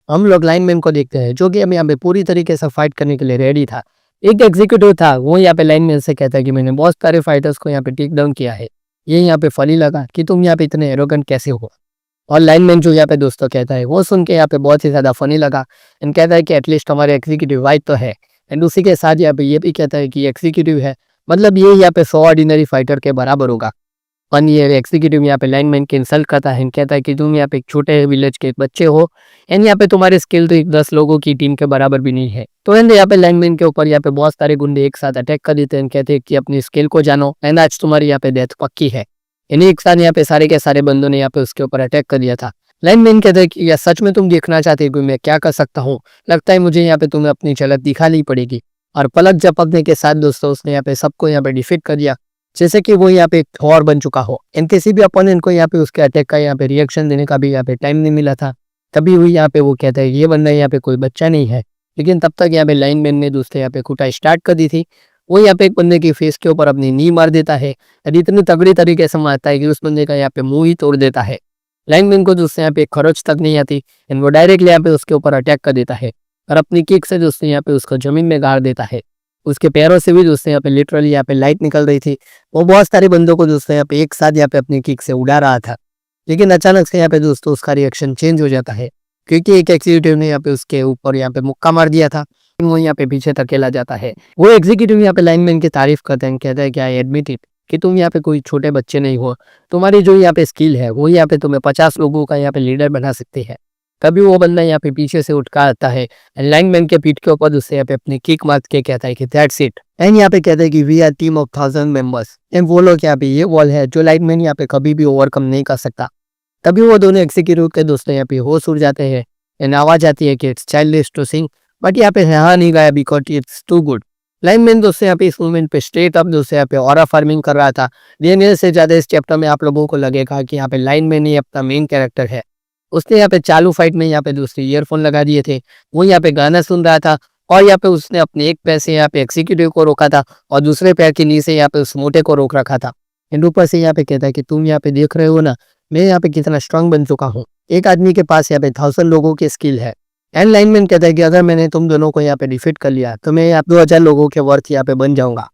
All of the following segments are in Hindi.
हम लोग लाइनमैन को देखते हैं जो कि अब यहाँ पे पूरी तरीके से फाइट करने के लिए रेडी था। एक एग्जीक्यूटिव था, वो यहाँ पे लाइनमैन से कहता है कि मैंने बहुत सारे फाइटर्स को यहाँ पे टेक डाउन किया है। ये यहाँ पे फनी लगा कि तुम यहाँ पे इतने एरोगेंट कैसे हो। और लाइनमैन जो यहाँ पे दोस्तों कहता है वो सुन के यहाँ पे बहुत ही ज़्यादा फनी लगा एंड कहता है कि एटलीस्ट हमारे एग्जीक्यूटिव वाइफ तो है। एंड उसी के साथ यहाँ पे ये भी कहता है कि एग्जीक्यूटिव है, मतलब ये यहाँ पे 100 ऑर्डिनरी फाइटर के बराबर होगा। और ये एग्जीक्यूटिव यहाँ पे लाइनमैन की इंसल्ट करता है एंड कहता है कि तुम यहाँ पे एक छोटे विलेज के बच्चे हो एंड यहाँ पे तुम्हारे स्किल तो एक 10 लोगों की टीम के बराबर भी नहीं है। तो एंड यहाँ पे लाइनमैन के ऊपर यहाँ पे बहुत सारे गुंडे एक साथ अटैक कर देते हैं, कहते हैं कि अपनी स्किल को जानो एंड आज तुम्हारी यहाँ पे डेथ पक्की है। इन्हीं एक साथ यहाँ पे सारे के सारे बंदों ने यहाँ पे उसके ऊपर अटैक कर दिया था। लाइनमैन कहते हैं कि या सच में तुम देखना चाहते हो मैं क्या कर सकता हूँ, लगता है मुझे यहाँ पे तुम्हें अपनी झलक दिखानी पड़ेगी। और पलक झपकने के साथ दोस्तों उसने यहाँ पे सबको यहाँ पे डिफीट कर दिया, जैसे कि वो यहाँ पे एक थॉर बन चुका हो। इन किसी भी अपोनेंट को यहाँ पे उसके अटैक का यहाँ पे रिएक्शन देने का भी यहाँ पे टाइम नहीं मिला था। तभी हुई यहाँ पे वो कहता है ये बंदा यहाँ पे कोई बच्चा नहीं है। लेकिन तब तक यहाँ पे लाइनमैन ने दूसरे यहाँ पे कुटाई स्टार्ट कर दी थी। वो यहाँ पे एक बंदे की फेस के ऊपर अपनी नी मार देता है और इतनी तगड़ी तरीके से मारता है कि उस बंदे का यहाँ पे मुंह ही तोड़ देता है। लाइनमैन को दोस्तों यहाँ पे खरोच तक नहीं आती एंड वो डायरेक्टली यहाँ पे उसके ऊपर अटैक कर देता है और अपनी किक से दोस्तों यहाँ पे उसको जमीन में गाड़ देता है। उसके पैरों से भी दोस्तों यहाँ पे लिटरली यहाँ पे लाइट निकल रही थी। वो बहुत सारे बंदों को दोस्तों यहाँ पे एक साथ यहाँ पे अपनी किक से उड़ा रहा था। लेकिन अचानक से यहाँ पे दोस्तों उसका रिएक्शन चेंज हो जाता है, क्योंकि एक एग्जीक्यूटिव ने यहाँ पे उसके ऊपर यहाँ पे मुक्का मार दिया था। वो यहाँ पे पीछे धकेला जाता है। वो एग्जीक्यूटिव यहाँ पे लाइनमैन की तारीफ करते हैं, कहता है कि आई एडमिट इट कि तुम यहाँ पे कोई छोटे बच्चे नहीं हो, तुम्हारी जो यहाँ पे स्किल है वो यहाँ पे तुम्हें 50 लोगों का यहाँ पे लीडर बना सकती है। तभी वो बंदा यहाँ पे पीछे से उठ कर आता है, लाइनमैन के पीठ के ऊपर उससे यहाँ पे अपनी किक मार के कहता है कि दैट्स इट। एंड यहाँ पे कहता है कि we are team of 1000 members एंड वो लोग यहाँ पे ये वॉल है जो लाइनमैन यहाँ पे कभी भी ओवरकम नहीं कर सकता। तभी वो दोनों एग्जीक्यूटिव के दोस्तों यहाँ पे होश उड़ जाते हैं एंड आवाज आती है कि it's childish to sing, but यहाँ पे यहाँ नहीं गाया बिकॉज इट्स टू गुड। लाइनमैन दोस्तों यहाँ पे इस मूवमेंट पे स्ट्रेट अप दोस्तों यहाँ पे ऑरा फार्मिंग कर रहा था। DNA से ज्यादा इस चैप्टर में आप लोगों को लगेगा कि यहाँ पे लाइनमैन ही अपना मेन कैरेक्टर है। उसने यहाँ पे चालू फाइट में यहाँ पे दूसरे ईयरफोन लगा दिए थे, वो यहाँ पे गाना सुन रहा था और यहाँ पे उसने अपने एक पैर से यहाँ पे एग्जीक्यूटिव को रोका था और दूसरे पैर के नीचे यहाँ पे उस मोटे को रोक रखा था। एंड ऊपर से यहाँ पे कहता है कि तुम यहाँ पे देख रहे हो ना मैं यहाँ पे कितना स्ट्रांग बन चुका हूँ, एक आदमी के पास यहाँ पे 1000 लोगों की स्किल है। एंड लाइनमैन कहता है कि अगर मैंने तुम दोनों को यहाँ पे डिफीट कर लिया तो मैं यहाँ 2000 लोगों के वर्थ यहाँ पे बन जाऊंगा।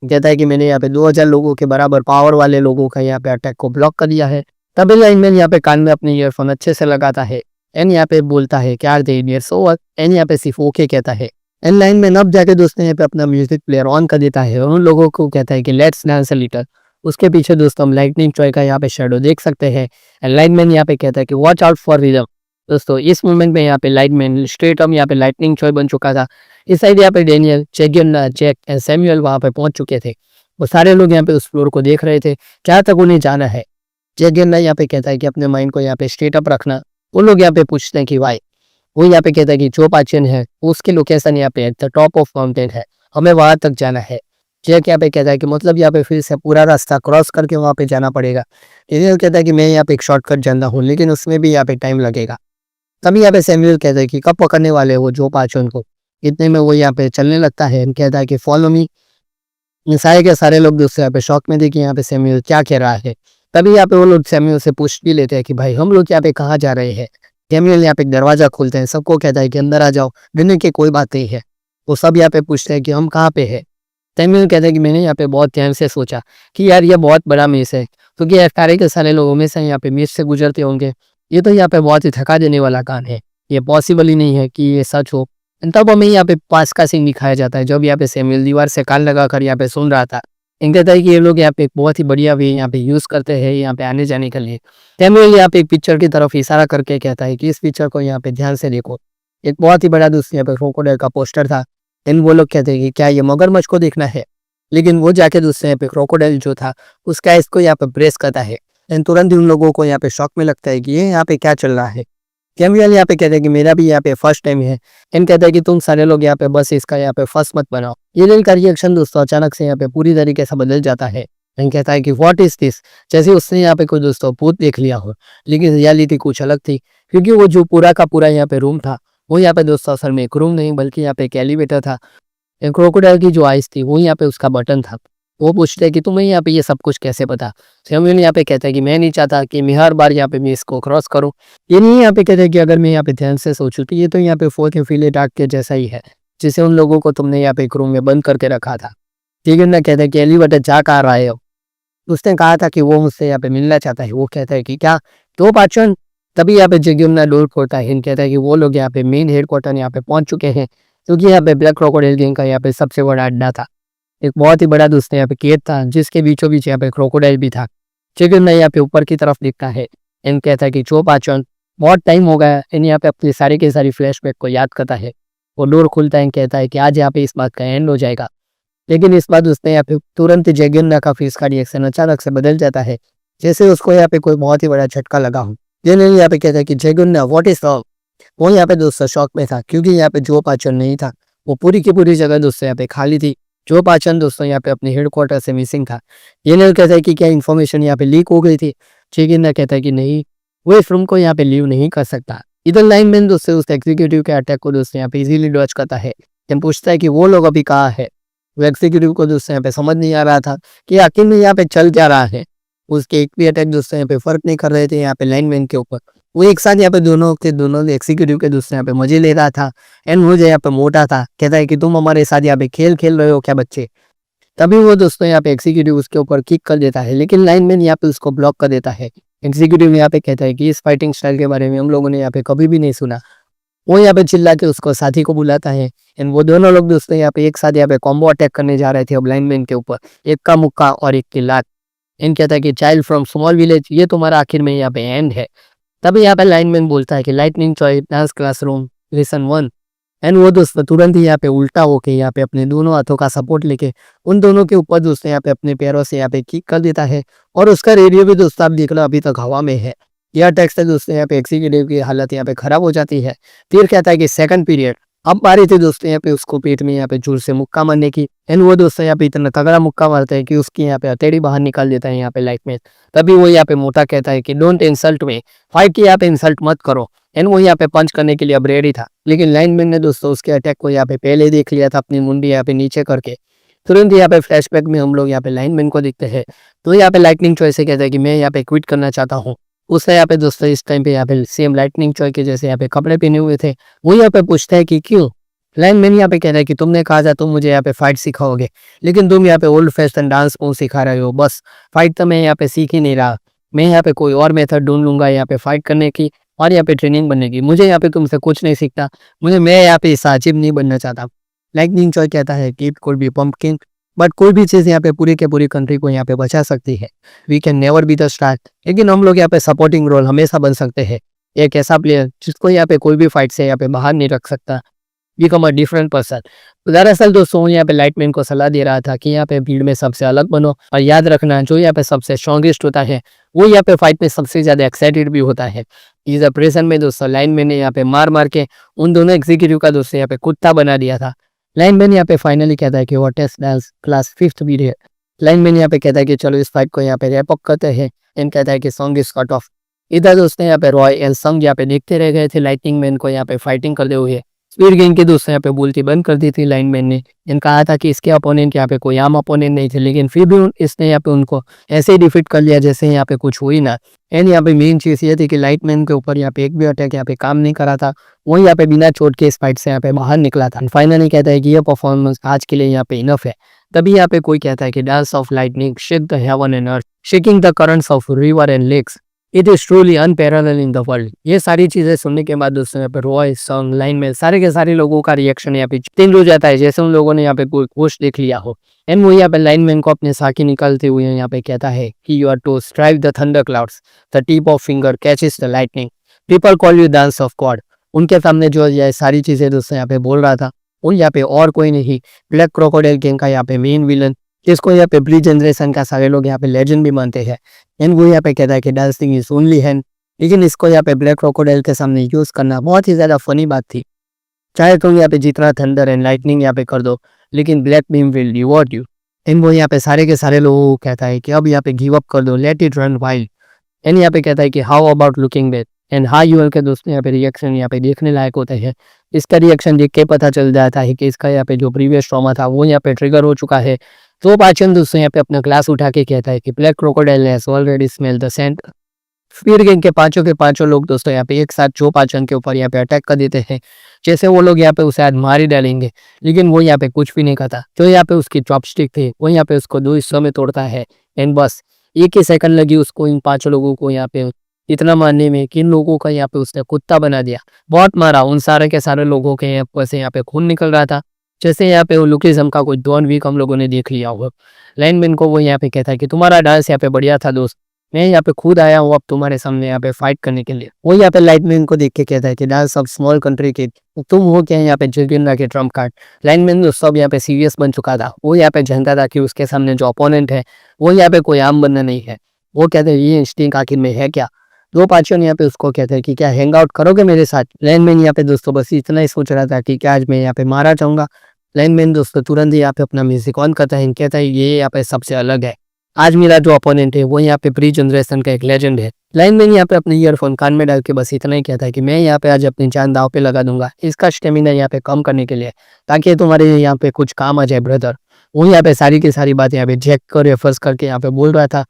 कहता है कि मैंने यहाँ पे 2000 लोगों के बराबर पावर वाले लोगों का यहाँ पे अटैक को ब्लॉक कर दिया है। तभी लाइनमैन यहाँ पे कान में अपने ईयरफोन अच्छे से लगाता है एंड यहाँ पे बोलता है क्या are they Indians over and यहाँ पे सिर्फ ओके कहता है। एंड लाइनमैन अब जाके दोस्तों यहाँ पे अपना म्यूजिक प्लेयर ऑन कर देता है और उन लोगों को कहता है कि लेट्स डांस अ लिटिल। उसके पीछे दोस्तों हम लाइटनिंग चॉय का यहाँ पे शेडो देख सकते हैं एंड लाइनमैन यहाँ पे कहता है कि वॉच आउट फॉर रिदम। दोस्तों इस मोमेंट में यहाँ पे लाइटमैन स्ट्रेट अप यहाँ पे लाइटनिंग चॉय बन चुका था। इस साइड यहाँ पे डेनियल, जैक एंड सैमुअल वहाँ पे पहुंच चुके थे। वो सारे लोग यहाँ पे उस फ्लोर को देख रहे थे, क्या तक उन्हें जाना है। जैक यहाँ पे कहता है कि अपने माइंड को यहाँ पे स्ट्रेट अप रखना। वो लोग यहाँ पे पूछते हैं कि वाई। वो यहाँ पे कहता है कि जो पाचन है उसकी लोकेशन यहाँ पे द टॉप ऑफ माउंटेन है, हमें वहां तक जाना है। जैक यहाँ पे कहता है कि मतलब यहाँ पे फिर से पूरा रास्ता क्रॉस करके वहां पे जाना पड़ेगा। डेनियल कहता है कि मैं यहाँ पे एक शॉर्टकट जानता हूँ लेकिन उसमें भी यहाँ पे टाइम लगेगा। तभी यहाँ पे सैमुअल कहता है कि कब पकड़ने वाले हो जो पाचन को। इतने में वो यहाँ पे चलने लगता है, कहता है कि फॉलो मी। सारे के सारे लोग दोस्तों यहाँ पे शॉक में थे कि यहाँ पे सैमुअल क्या कह रहा है। तभी यहाँ पे वो लोग सैमुअल से पूछ भी लेते हैं कि भाई हम लोग यहाँ पे कहाँ जा रहे हैं। सैमुअल यहाँ पे दरवाजा खोलते हैं, सबको कहता है कि अंदर आ जाओ, डरने की कोई बात नहीं है। वो सब यहाँ पे पूछते हैं कि हम कहाँ पे है। सैमुअल कहता है कि मैंने यहाँ पे बहुत ध्यान से सोचा कि यार ये बहुत बड़ा मेस है, क्योंकि यार सारे के सारे लोग हमेशा यहाँ पे मेस से गुजरते होंगे, ये तो यहाँ पे बहुत ही थका देने वाला काम है, ये पॉसिबल ही नहीं है कि ये सच हो। तब हमें यहाँ पे पास का सीन दिखाया जाता है जब यहाँ पे सैमुअल दीवार से कान लगा कर यहाँ पे सुन रहा था। कहता है कि ये लोग यहाँ पे एक बहुत ही बढ़िया वे यहाँ पे यूज करते हैं यहाँ पे आने जाने के लिए। सैमुअल यहाँ पे एक पिक्चर की तरफ इशारा करके कहता है कि इस पिक्चर को यहाँ पे ध्यान से देखो। एक बहुत ही बड़ा दोस्त यहाँ पे क्रोकोडाइल का पोस्टर था। वो लोग कहते हैं कि क्या ये मगरमच्छ को देखना है, लेकिन वो जाके दोस्तों यहाँ पे क्रोकोडाइल जो था उसका इसको यहाँ पे प्रेस करता है। तुरंत ही उन लोगों को यहाँ पे शॉक में लगता है कि ये यहाँ पे क्या चल रहा है। सैमुअल यहाँ पे कहते हैं कि मेरा भी यहाँ पे फर्स्ट टाइम है। कहता है कि तुम सारे लोग यहाँ पे बस इसका यहाँ पे फर्स्ट मत बनाओ। ये दिन का रिएक्शन दोस्तों अचानक से यहाँ पे पूरी तरीके से बदल जाता है। कहता है कि व्हाट इज दिस, जैसे उसने यहाँ पे कोई दोस्तों भूत देख लिया हो। लेकिन रियलिटी कुछ अलग थी, क्योंकि वो जो पूरा का पूरा यहाँ पे रूम था वो यहाँ पे दोस्तों असल में एक रूम नहीं बल्कि यहाँ पे एक एलिवेटर था। क्रोकोडाइल की जो आइस थी वो यहाँ पे उसका बटन था। वो पूछते हैं कि तुम्हें यहाँ पे ये सब कुछ कैसे पता। सैमुअल यहाँ पे कहता है कि मैं नहीं चाहता कि मैं हर बार यहाँ पे मैं इसको क्रॉस करूँ। ये नहीं यहाँ पे कहते हैं कि अगर मैं यहाँ पे ध्यान से सोचूं तो ये तो यहाँ पे फोर्थ एफिलिएट आर्क के जैसा ही है, जिसे उन लोगों को तुमने यहाँ पे एक रूम में बंद करके रखा था। ठीक है ना, कहता है कि एलिवेटर जा कहाँ रहा है। उसने कहा था कि वो मुझसे यहाँ पे मिलना चाहता है। वो कहता है कि क्या तो पाचन। तभी यहाँ पे जगुमना डोर खोलता है। हिंद कहता है कि वो लोग यहाँ पे मेन हेडक्वार्टर यहाँ पे पहुंच चुके हैं, क्योंकि यहाँ पे ब्लैक क्रोकोडाइल गैंग का यहाँ पे सबसे बड़ा अड्डा था। एक बहुत ही बड़ा दोस्त यहाँ पे केद था, जिसके बीचों बीच यहाँ पे क्रोकोडाइल भी था। जगुमना यहाँ पे ऊपर की तरफ दिखता है। इन कहता है कि चो पाचन, बहुत टाइम हो गया। इन यहाँ पे अपनी सारी की सारी फ्लैशबैक को याद करता है। वो डोर खुलता है, कहता है कि आज यहाँ पे इस बात का एंड हो जाएगा। लेकिन इस बात उसने यहाँ पे तुरंत जगुमना का फेस का रिएक्शन अचानक से बदल जाता है, जैसे उसको यहाँ पे कोई बहुत ही बड़ा झटका लगा हो। जनरल यहाँ पे कहता है कि जगुमना व्हाट इज रॉन्ग। वो यहाँ पे दोस्तों शॉक में था, क्योंकि यहाँ पे जो पाचन नहीं था। वो पूरी की पूरी जगह दोस्तों यहाँ पे खाली थी। जो पाचन दोस्तों यहाँ पे अपने हेडक्वार्टर से मिसिंग था। जनरल कहता है कि क्या इन्फॉर्मेशन यहाँ पे लीक हो गई थी। जगुमना कहता है कि नहीं, वो इस रूम को यहाँ पे लीव नहीं कर सकता। इधर लाइनमैन दोस्तों उस एग्जीक्यूटिव के अटैक को दोस्तों यहाँ पे इजीली डॉज करता है। पूछता है कि वो लोग अभी कहाँ है। वो एग्जीक्यूटिव को दोस्तों यहाँ पे समझ नहीं आ रहा था कि आखिर में यहाँ पे चल क्या रहा है। उसके एक भी अटैक दोस्तों यहाँ पे फर्क नहीं कर रहे थे यहाँ पे लाइनमैन के ऊपर। वो एक साथ यहाँ पे दोनों एग्जीक्यूटिव के दोस्तों यहाँ पे मजे ले रहा था। एंड मुझे यहाँ पे मोटा था, कहता है कि तुम हमारे साथ यहाँ पे खेल खेल रहे हो क्या बच्चे। तभी वो दोस्तों यहाँ पे एग्जीक्यूटिव उसके ऊपर किक कर देता है, लेकिन लाइनमैन यहाँ पे उसको ब्लॉक कर देता है। एग्जीक्यूटिव यहाँ पे कहता है कि इस फाइटिंग स्टाइल के बारे में हम लोगों ने यहाँ पे कभी भी नहीं सुना। वो यहाँ पे चिल्ला के उसको साथी को बुलाता है। एंड वो दोनों लोग दोस्तों यहाँ पे एक साथ यहाँ पे कॉम्बो अटैक करने जा रहे थे अब लाइनमैन के ऊपर, एक का मुक्का और एक की लात। इन कहता है कि चाइल्ड फ्रॉम स्मॉल विलेज, ये तुम्हारा आखिर में यहाँ पे एंड है। तभी यहाँ पे लाइनमैन बोलता है कि lightning चॉय dance classroom lesson 1। And वो दोस्तों तुरंत ही यहाँ पे उल्टा होके यहाँ पे अपने दोनों हाथों का सपोर्ट लेके उन दोनों के ऊपर दोस्तों यहाँ पे अपने पैरों से यहाँ पे किक कर देता है। और उसका रेडियो भी दोस्तों आप देख लो अभी तक हवा में है। यह अटैक से दोस्तों यहाँ पे एग्जीक्यूटिव की हालत यहाँ पे खराब हो जाती है। फिर कहता है कि सेकंड पीरियड। अब बारी थी दोस्तों यहाँ पे उसको पेट में यहाँ पे जोर से मुक्का मारने की। एंड वो दोस्तों यहाँ पे इतना तगड़ा मुक्का मारता है कि उसकी यहाँ पे हथेली बाहर निकाल देता है यहाँ पे लाइट में। तभी वो यहाँ पे मोटा कहता है कि डोंट इंसल्ट में, फाइट की यहाँ पे इंसल्ट मत करो। एंड वो यहाँ पे पंच करने के लिए अब रेडी था, लेकिन लाइनमैन ने दोस्तों उसके अटैक को यहाँ पे पहले देख लिया था अपनी मुंडी यहाँ पे नीचे करके। तुरंत यहाँ पे फ्लैशबैक में हम लोग यहाँ पे लाइनमैन को देखते हैं। तो यहाँ पे लाइटनिंग चॉय से कहता है कि मैं यहाँ पे क्विट करना चाहता हूँ। उसने यहाँ पे दोस्तों इस टाइम पे यहाँ पे सेम लाइटनिंग चॉय के जैसे यहाँ पे कपड़े पहने हुए थे। वो यहाँ पे पूछता है कि क्यों। लाइनमैन यहाँ पे कह रहा है कि तुमने कहा था तुम मुझे यहाँ पे फाइट सिखाओगे, लेकिन तुम यहाँ पे ओल्ड फैशन डांस मूव सिखा रहे हो। बस फाइट तो मैं यहाँ पे सीख ही नहीं रहा। मैं यहाँ पे कोई और मेथड ढूंढ लूंगा यहाँ पे फाइट करने की और यहाँ पे ट्रेनिंग बनने की। मुझे यहाँ पे तुमसे कुछ नहीं सीखता। मैं यहाँ पे साजिब नहीं बनना चाहता। लाइटनिंग चॉय कहता है कि it could be pumpkin, but कोई भी चीज़ यहाँ पे पूरी के पूरी कंट्री को यहाँ पे बचा सकती है। We can never be the star, लेकिन हम लोग यहाँ पे सपोर्टिंग रोल हमेशा बन सकते हैं। एक ऐसा प्लेयर जिसको यहाँ पे कोई भी फाइट से यहाँ पे बाहर नहीं रख सकता, बिकम अ डिफरेंट पर्सन। तो दरअसल दोस्तों यहाँ पे लाइटमैन को सलाह दे रहा था कि यहाँ पे भीड़ में सबसे अलग बनो, और याद रखना जो यहाँ पे सबसे स्ट्रॉन्गेस्ट होता है वो यहाँ पे फाइट में सबसे ज्यादा एक्साइटेड भी होता है। इस प्रेजेंट में दोस्तों लाइनमैन ने यहाँ पे मार मार के उन दोनों एग्जीक्यूटिव का दोस्तों यहाँ पे कुत्ता बना दिया था। लाइनमैन यहाँ पे फाइनली कहता है कि वो test dance class 5th period. लाइनमैन यहाँ पे कहता है कि चलो इस फाइट को यहाँ पे रैप अप करते हैं। एंड कहता है कि सॉन्ग इज कट ऑफ। इधर दोस्तों यहाँ पे रॉय एंड संग यहाँ पे देखते रह गए थे लाइटनिंग मैन को यहाँ पे फाइटिंग करते हुए। स्पीड गेम के दोस्तों यहाँ पे बोलती बंद कर दी थी लाइनमैन ने। इन कहा था कि इसके अपोनेंट यहाँ पे कोई आम अपोनेंट नहीं थे, लेकिन फिर भी इसने यहाँ पे उनको ऐसे ही डिफीट कर लिया जैसे यहाँ पे कुछ हुई ना। एंड यहाँ पे मेन चीज ये थी कि लाइटमैन के ऊपर यहाँ पे एक भी अटैक यहाँ पे काम नहीं करा था। वो यहाँ पे बिना चोट के इस फाइट से यहाँ पे बाहर निकला था। फाइनली कहता है कि ये परफॉर्मेंस आज के लिए यहाँ पे इनफ है। तभी यहाँ पे कोई कहता है कि dance of lightning shake the heaven and earth, shaking the currents of river and lakes, it is truly unparalleled in the world. ये सारी चीजें सुनने के बाद दोस्तों यहाँ पे रॉय सॉन्ग लाइन में सारे के सारे लोगों का रिएक्शन यहाँ पे चेंज हो जाता है, जैसे उन लोगों ने यहाँ पे कोई पोस्ट देख लिया हो। एंड वो यहाँ पे लाइनमैन को अपने साकी निकालते हुए यहाँ पे कहता है कि you are to strive the thunder clouds, the tip of finger catches the lightning, people call you dance of God. उनके सामने जो ये सारी चीजें दोस्तों यहाँ पे बोल रहा था, उन यहाँ पे और कोई नहीं, ब्लैक क्रोकोडाइल गैंग का यहाँ पे मेन विलन, जिसको यहाँ पे प्री जनरेशन का सारे लोग यहाँ पे लेजेंड भी मानते हैं। एंड वो यहाँ पे कहता है कि डांसिंग इज ओनली हैंड, लेकिन इसको यहाँ पे ब्लैक क्रोकोडाइल के सामने यूज करना बहुत ही ज्यादा फनी बात थी। चाहे तुम यहाँ पे जितना थंडर एंड लाइटनिंग यहाँ पे कर दो, लेकिन black beam will reward you. And वो यहाँ पे सारे के सारे लोगों को कहता है कि अब यहाँ पे गिव अप कर दो, let it run wild. And यहाँ पे कहता है कि how about looking back. And हाँ यूएल के दोस्तों यहाँ पे रिएक्शन यहाँ पे देखने लायक होते हैं। इसका रिएक्शन देख के पता चल जाता है कि इसका यहाँ पे जो प्रीवियस ट्रॉमा था वो यहाँ पे ट्रिगर हो चुका है। तो पाचन दोस्तों यहाँ पे अपना ग्लास उठा के कहता है कि black crocodile has already smell the scent. फिर गैंग के पांचों लोग दोस्तों यहाँ पे एक साथ जो पाचन के ऊपर यहाँ पे अटैक कर देते हैं। जैसे वो लोग यहाँ पे उसे आज मार ही डालेंगे, लेकिन वो यहाँ पे कुछ भी नहीं करता। जो यहाँ पे उसकी चॉपस्टिक थी वो यहाँ पे उसको 2 हिस्सों में तोड़ता है। एंड बस एक ही सेकंड लगी उसको इन पांचों लोगों को यहाँ पे इतना मारने में कि इन लोगों का यहाँ पे उसने कुत्ता बना दिया। बहुत मारा, उन सारे के सारे लोगों के यहाँ पे खून निकल रहा था। जैसे यहाँ पे वो लुकिज्म का कोई डॉन वीक हम लोगों ने देख लिया होगा। लाइनमैन को वो यहाँ पे कहता है कि तुम्हारा डांस यहाँ पे बढ़िया था दोस्त, मैं यहाँ पे खुद आया हूँ अब तुम्हारे सामने यहाँ पे फाइट करने के लिए। वो यहाँ पे लाइनमैन को देख के कहता है कि डांस सब स्मॉल कंट्री के तुम हो क्या यहाँ पे जगेंद्र के ट्रम्प कार्ड। लाइनमैन सब यहाँ पे सीरियस बन चुका था। वो यहाँ पे जानता था कि उसके सामने जो अपोनेंट है वो यहाँ पे कोई आम बंदा नहीं है। वो कहते हैं ये इंस्टिंक्ट आखिर में है क्या। दो पाचन यहाँ पे उसको कहते हैं कि क्या हैंग आउट करोगे मेरे साथ। लाइनमैन यहाँ पे दोस्तों बस इतना ही सोच रहा था कि क्या आज मैं यहाँ पे मारा जाऊंगा। लाइनमैन दोस्तों तुरंत ही यहाँ पे अपना म्यूजिक ऑन करता है, कहता है ये यहाँ पे सबसे अलग है। आज मेरा जो अपोनेंट है वो यहाँ पे प्री जनरेशन का एक लेजेंड है। लाइनमैन यहाँ पे अपने ईयरफोन कान में डाल के बस इतना ही कहता है कि मैं यहाँ पे आज अपनी जान दाव पे लगा दूंगा इसका स्टेमिना यहाँ पे कम करने के लिए, ताकि तुम्हारे यहाँ पे कुछ काम आ जाए ब्रदर। वो यहाँ पे सारी की सारी बातें यहाँ पे जैक कर रेफर्स करके यहाँ पे बोल रहा था।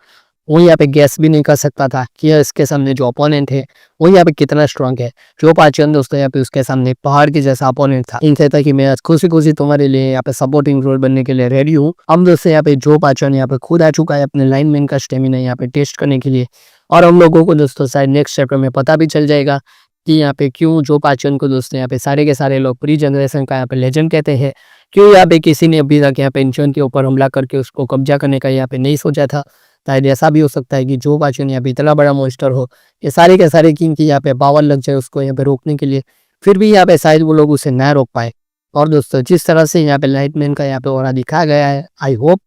वो यहाँ पे गैस भी नहीं कर सकता था कि इसके सामने जो अपोनेंट है वो यहाँ पे कितना स्ट्रांग है। जो पाचन दोस्तों यहाँ पे उसके सामने पहाड़ के जैसा अपोनेंट था। इन कहता कि मैं आज खुशी खुशी तुम्हारे लिए यहाँ पे सपोर्टिंग रोल बनने के लिए रेडी हूँ। हम दोस्तों यहाँ पे जो पाचन यहाँ पे खुद आ चुका है अपने लाइनमैन का स्टेमिना यहाँ पे टेस्ट करने के लिए। और हम लोगों को दोस्तों शायद नेक्स्ट चैप्टर में पता भी चल जाएगा कि यहाँ पे क्यों जो पाचन को दोस्तों यहाँ पे सारे के सारे लोग प्री जनरेशन का यहाँ पे लेजेंड कहते हैं। क्यों यहाँ पे किसी ने अभी तक यहाँ पे इंचन के ऊपर हमला करके उसको कब्जा करने का यहाँ पे नहीं सोचा था। शायद ऐसा भी हो सकता है कि जो पाचन यहाँ पे इतना बड़ा मॉन्स्टर हो, ये सारे के सारे किंग की यहाँ पे पावर लग जाए उसको यहाँ पे रोकने के लिए, फिर भी यहाँ पे शायद वो लोग उसे ना रोक पाए। और दोस्तों जिस तरह से यहाँ पे लाइटमैन का यहाँ पे ऑरा दिखाया गया है, आई होप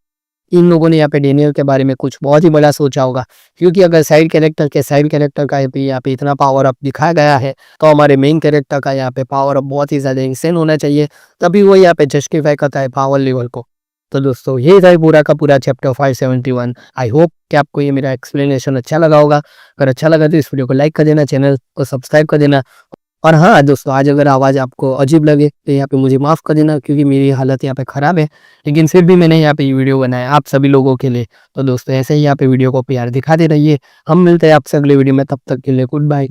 इन लोगों ने यहाँ पे डेनियल के बारे में कुछ बहुत ही बड़ा सोचा होगा। क्योंकि अगर साइड कैरेक्टर का यहाँ पे इतना पावर अप दिखाया गया है, तो हमारे मेन कैरेक्टर का यहाँ पे पावर अप बहुत ही ज़्यादा इंसेन होना चाहिए, तभी वो यहाँ पे जस्टिफाई करता है पावर लेवल को। तो दोस्तों ये था पूरा का पूरा चैप्टर 571। आई होप कि आपको ये मेरा एक्सप्लेनेशन अच्छा लगा होगा। अगर अच्छा लगा तो इस वीडियो को लाइक कर देना, चैनल को सब्सक्राइब कर देना। और हाँ दोस्तों, आज अगर आवाज़ आपको अजीब लगे तो यहाँ पे मुझे माफ़ कर देना, क्योंकि मेरी हालत यहाँ पे ख़राब है, लेकिन फिर भी मैंने यहाँ पे ये वीडियो बनाया आप सभी लोगों के लिए। तो दोस्तों ऐसे ही यहाँ पे वीडियो को प्यार दिखाते रहिए। हम मिलते हैं आपसे अगले वीडियो में, तब तक के लिए गुड बाय।